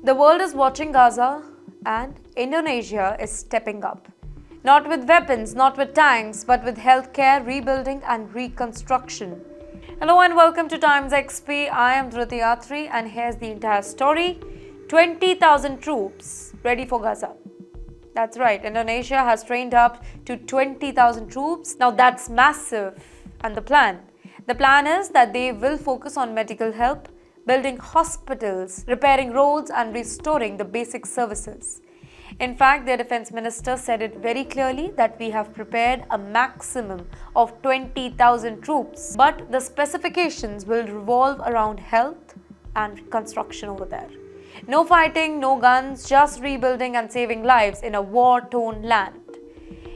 The world is watching Gaza and Indonesia is stepping up. Not with weapons, not with tanks, but with healthcare, rebuilding and reconstruction. Hello and welcome to TimesXP. I am Dhriti Atri and here's the entire story. 20,000 troops ready for Gaza. That's right, Indonesia has trained up to 20,000 troops. Now that's massive. And the plan is that they will focus on medical help, building hospitals, repairing roads and restoring the basic services. In fact, their defense minister said it very clearly that we have prepared a maximum of 20,000 troops, but the specifications will revolve around health and construction over there. No fighting, no guns, just rebuilding and saving lives in a war-torn land.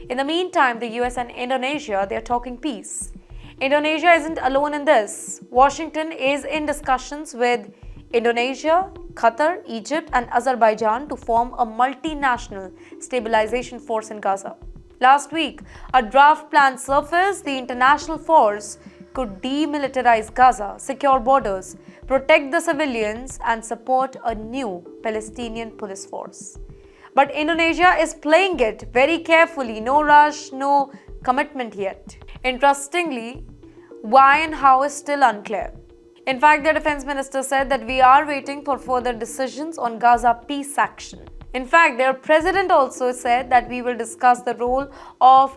In the meantime, the US and Indonesia, they are talking peace. Indonesia isn't alone in this. Washington is in discussions with Indonesia, Qatar, Egypt and Azerbaijan to form a multinational stabilization force in Gaza. Last week, a draft plan surfaced. The international force could demilitarize Gaza, secure borders, protect the civilians and support a new Palestinian police force. But Indonesia is playing it very carefully. No rush, no commitment yet. Interestingly, why and how is still unclear. In fact, the defense minister said that we are waiting for further decisions on Gaza peace action. In fact, their president also said that we will discuss the role of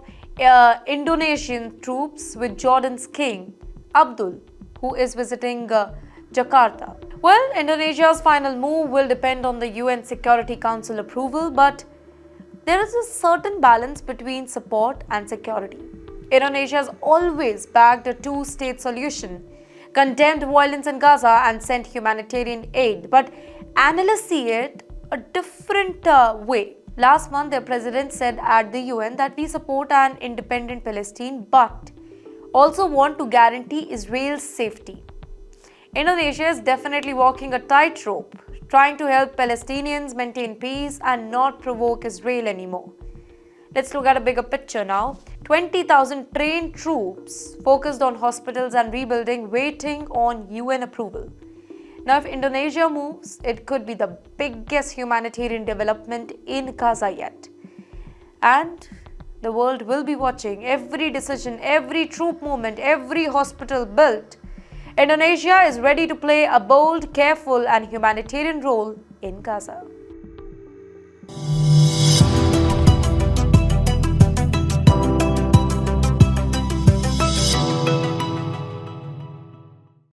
Indonesian troops with Jordan's king, Abdul, who is visiting Jakarta. Well, Indonesia's final move will depend on the UN Security Council approval, but there is a certain balance between support and security. Indonesia has always backed a two-state solution, condemned violence in Gaza and sent humanitarian aid. But analysts see it a different way. Last month, their president said at the UN that we support an independent Palestine but also want to guarantee Israel's safety. Indonesia is definitely walking a tightrope, trying to help Palestinians maintain peace and not provoke Israel anymore. Let's look at a bigger picture now. 20,000 trained troops focused on hospitals and rebuilding, waiting on UN approval. Now, if Indonesia moves, it could be the biggest humanitarian development in Gaza yet. And the world will be watching every decision, every troop movement, every hospital built. Indonesia is ready to play a bold, careful, and humanitarian role in Gaza.